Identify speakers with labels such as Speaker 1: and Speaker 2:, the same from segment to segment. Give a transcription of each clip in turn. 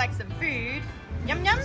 Speaker 1: like some food. Yum yum.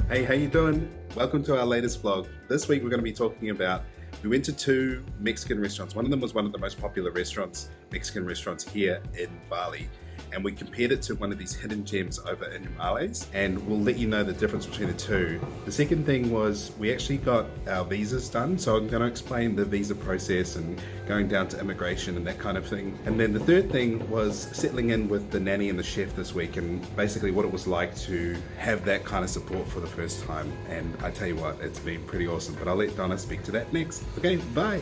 Speaker 2: Hey, how you doing? Welcome to our latest vlog. This week we're going to be talking about, we went to two Mexican restaurants. One of them was one of the most popular Mexican restaurants here in Bali. And we compared it to one of these hidden gems over in Himalayas, and we'll let you know the difference between the two. The second thing was we actually got our visas done, so I'm going to explain the visa process and going down to immigration and that kind of thing. And then the third thing was settling in with the nanny and the chef this week, and basically what it was like to have that kind of support for the first time. And I tell you what, it's been pretty awesome, but I'll let Donna speak to that next. Okay, bye.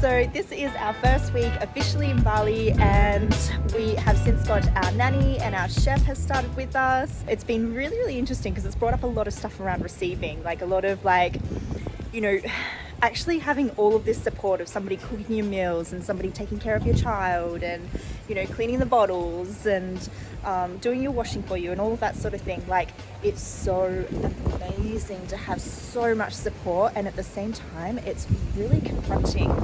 Speaker 1: So this is our first week officially in Bali, and we have since got our nanny and our chef has started with us. It's been really, really interesting because it's brought up a lot of stuff around receiving, like a lot of actually having all of this support of somebody cooking your meals and somebody taking care of your child and, cleaning the bottles and doing your washing for you and all of that sort of thing. Like, it's so amazing to have so much support, and at the same time it's really confronting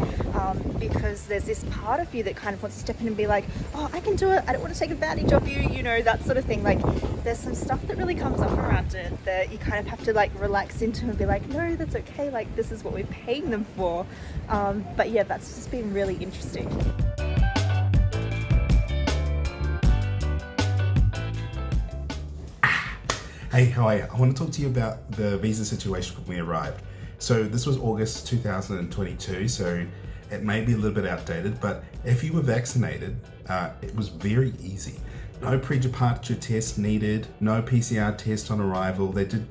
Speaker 1: because there's this part of you that kind of wants to step in and be like, oh, I can do it, I don't want to take advantage of you, that sort of thing. Like, there's some stuff that really comes up around it that you kind of have to relax into and be like, no, that's okay, like this is what we're paying them for. But yeah, that's just been really interesting.
Speaker 2: Hey, how are you? I want to talk to you about the visa situation when we arrived. So this was August 2022, so it may be a little bit outdated, but if you were vaccinated, it was very easy. No pre-departure test needed, no PCR test on arrival. They did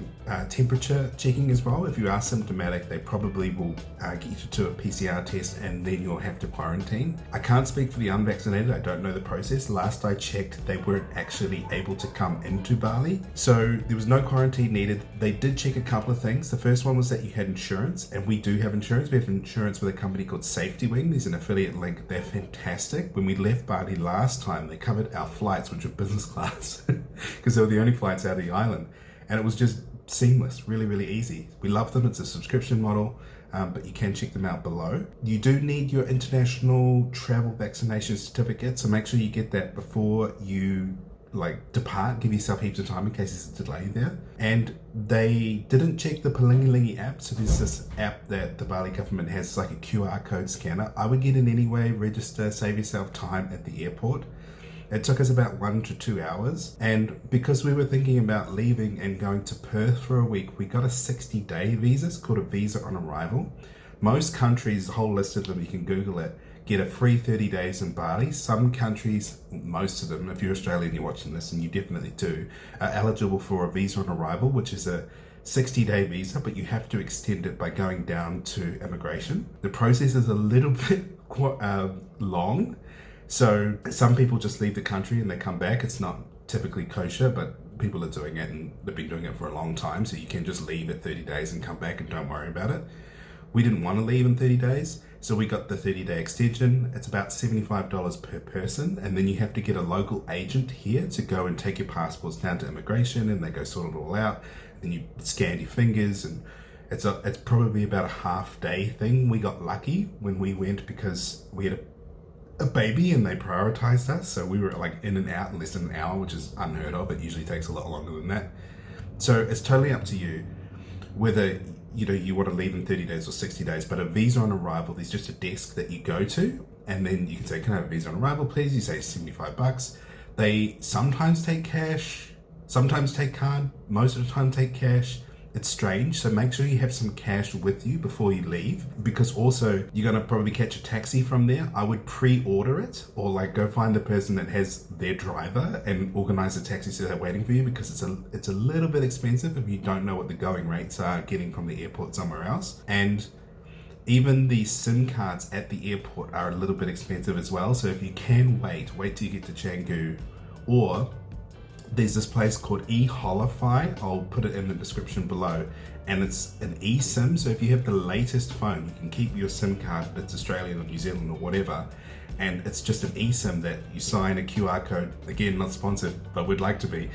Speaker 2: temperature checking as well. If you are symptomatic, they probably will get you to a PCR test and then you'll have to quarantine. I can't speak for the unvaccinated, I don't know the process. Last I checked, they weren't actually able to come into Bali. So there was no quarantine needed. They did check a couple of things. The first one was that you had insurance, and we do have insurance. We have insurance with a company called Safety Wing. There's an affiliate link. They're fantastic. When we left Bali last time, they covered our flights, which were business class, because they were the only flights out of the island. And it was just seamless, really, really easy. We love them. It's a subscription model, but you can check them out below. You do need your international travel vaccination certificate, so make sure you get that before you depart. Give yourself heaps of time in case there's a delay there. And they didn't check the Palingalingi app, so there's this app that the Bali government has, like a QR code scanner. I would get in anyway, register, save yourself time at the airport. It took us about 1 to 2 hours, and because we were thinking about leaving and going to Perth for a week, we got a 60-day visa. It's called a visa on arrival. Most countries, a whole list of them, you can Google it, get a free 30 days in Bali. Some countries, most of them, if you're Australian, you're watching this, and you definitely do, are eligible for a visa on arrival, which is a 60-day visa, but you have to extend it by going down to immigration. The process is a little bit long. So some people just leave the country and they come back. It's not typically kosher, but people are doing it and they've been doing it for a long time. So you can just leave at 30 days and come back and don't worry about it. We didn't want to leave in 30 days, so we got the 30-day extension. It's about $75 per person, and then you have to get a local agent here to go and take your passports down to immigration, and they go sort it all out. And you scan your fingers, and it's probably about a half-day thing. We got lucky when we went because we had a baby and they prioritized us, so we were in and out in less than an hour, which is unheard of. It usually takes a lot longer than that. So it's totally up to you whether you want to leave in 30 days or 60 days. But a visa on arrival, there's just a desk that you go to, and then you can say, can I have a visa on arrival please? You say $75. They sometimes take cash, sometimes take card, most of the time take cash. It's strange, so make sure you have some cash with you before you leave, because also you're gonna probably catch a taxi from there. I would pre-order it, or go find the person that has their driver and organize a taxi so they're waiting for you, because it's a little bit expensive if you don't know what the going rates are getting from the airport somewhere else. And even the SIM cards at the airport are a little bit expensive as well. So if you can wait till you get to Canggu, or there's this place called eHolify. I'll put it in the description below, and it's an eSIM. So if you have the latest phone, you can keep your SIM card that's Australian or New Zealand or whatever, and it's just an eSIM that you sign a QR code. Again, not sponsored, but we'd like to be.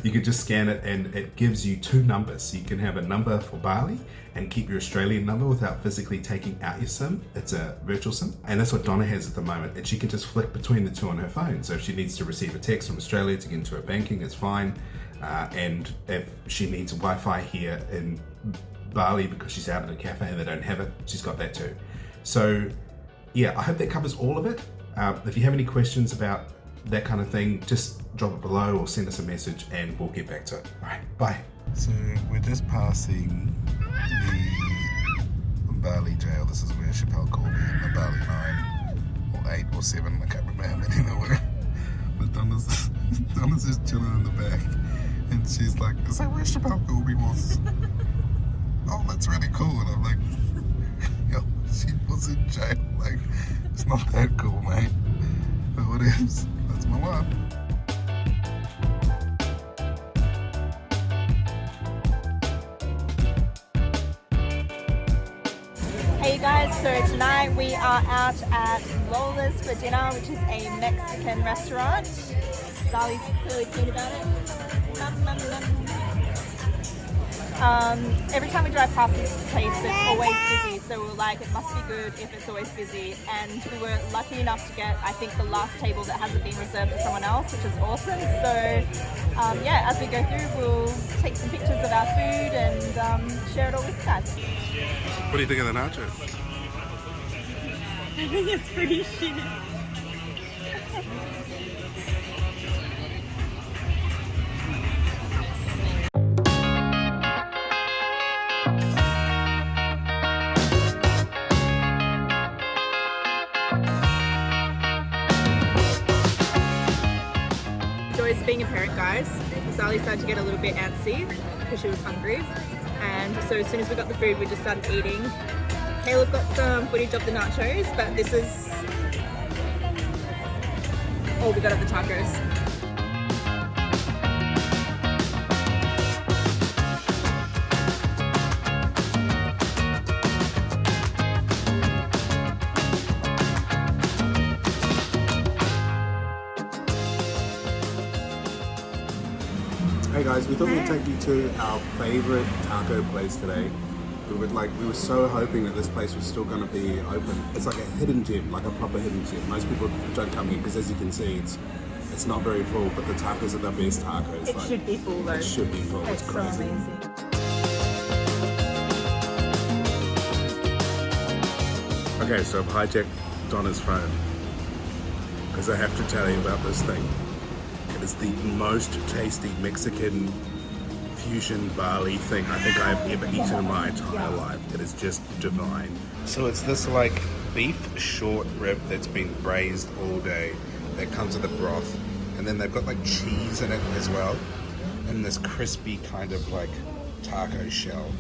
Speaker 2: You could just scan it and it gives you 2 numbers. So you can have a number for Bali and keep your Australian number without physically taking out your SIM. It's a virtual SIM. And that's what Donna has at the moment. And she can just flick between the 2 on her phone. So if she needs to receive a text from Australia to get into her banking, it's fine. And if she needs Wi-Fi here in Bali because she's out at a cafe and they don't have it, she's got that too. So yeah, I hope that covers all of it. If you have any questions about that kind of thing, just drop it below or send us a message and we'll get back to it. All right, bye. So we're just passing the Bali jail. This is where Chappelle called me in the Bali 9 or 8 or 7, I can't remember how many there were. But Donna's just chilling in the back and she's like, is that where Chappelle called me was? Oh, that's really cool. And I'm like, yo, she was in jail. Like, it's not that cool, mate. But what is? That's my wife.
Speaker 1: Hey you guys, so tonight we are out at Lola's for dinner, which is a Mexican restaurant. Zali's really keen about it. Every time we drive past this place, it's always busy, so we're like, it must be good if it's always busy. And we were lucky enough to get, I think, the last table that hasn't been reserved for someone else, which is awesome. So yeah, as we go through, we'll take some pictures of our food and share it all with you guys.
Speaker 2: What do you think of the nachos?
Speaker 1: I think it's pretty shit. Joy's being a parent, guys. Zali started to get a little bit antsy because she was hungry, and so as soon as we got the food, we just started eating. Caleb got some footage of the nachos, but this is all we got of the tacos.
Speaker 3: Hey guys, we thought we'd take you to our favorite taco place today. We were so hoping that this place was still going to be open. It's like a hidden gem, like a proper hidden gem. Most people don't come here because, as you can see, it's not very full, but the tacos are the best tacos.
Speaker 1: It should be full though.
Speaker 3: It should be full. It's crazy.
Speaker 1: So amazing.
Speaker 3: Okay, so I've hijacked Donna's phone because I have to tell you about this thing. It is the most tasty Mexican fusion Bali thing I think I've ever eaten in my entire life. It is just divine. So it's this like beef short rib that's been braised all day that comes with a broth, and then they've got like cheese in it as well, and this crispy kind of like taco shell,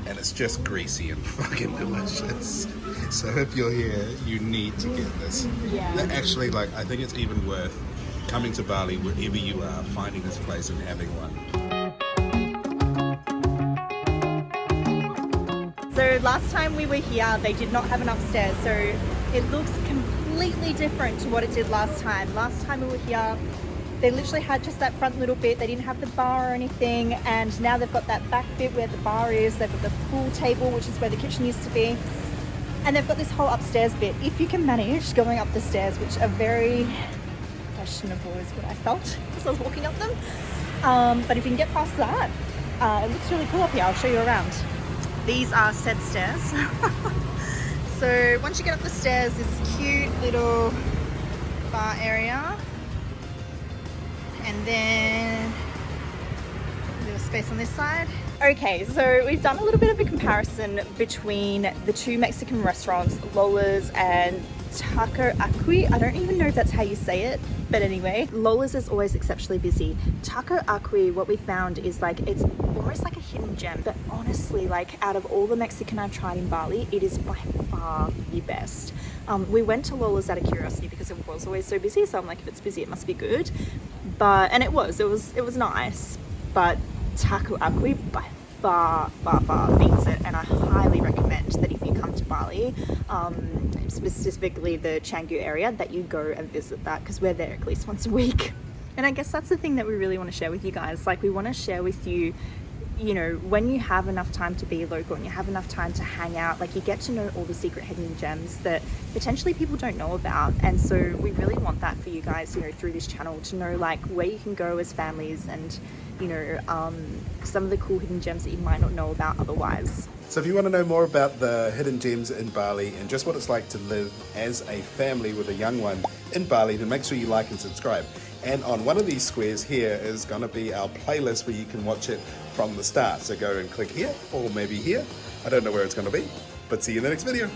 Speaker 3: and it's just greasy and fucking delicious. So if you're here, you need to get this.
Speaker 1: Yeah.
Speaker 3: Actually, like, I think it's even worth coming to Bali, wherever you are, finding this place and having one.
Speaker 1: So last time we were here, they did not have an upstairs, so it looks completely different to what it did last time. Last time we were here, they literally had just that front little bit. They didn't have the bar or anything, and now they've got that back bit where the bar is. They've got the pool table, which is where the kitchen used to be, and they've got this whole upstairs bit. If you can manage going up the stairs, which are very questionable is what I felt as I was walking up them, but if you can get past that, it looks really cool up here. I'll show you around. These are said stairs. So once you get up the stairs, this cute little bar area, and then a bit of space on this side. Okay, so we've done a little bit of a comparison between the two Mexican restaurants, Lola's and Taco Acui. I don't even know if that's how you say it, but anyway, Lola's is always exceptionally busy. Taco Acui, what we found is like, it's almost like a hidden gem, but honestly, like out of all the Mexican I've tried in Bali, it is by far the best. We went to Lola's out of curiosity because it was always so busy, so I'm like, if it's busy, it must be good. And it was nice, but Taku Akui by far beats it, and I highly recommend that if you come to Bali, specifically the Canggu area, that you go and visit that, because we're there at least once a week. And I guess that's the thing that we really want to share with you guys. Like, we want to share with you, you know, when you have enough time to be local and you have enough time to hang out, like, you get to know all the secret hidden gems that potentially people don't know about. And so we really want that for you guys, you know, through this channel, to know like where you can go as families, and you know, some of the cool hidden gems that you might not know about otherwise.
Speaker 3: So if you want to know more about the hidden gems in Bali and just what it's like to live as a family with a young one in Bali, then make sure you like and subscribe. And on one of these squares here is going to be our playlist where you can watch it from the start. So go and click here, or maybe here. I don't know where it's going to be, but see you in the next video.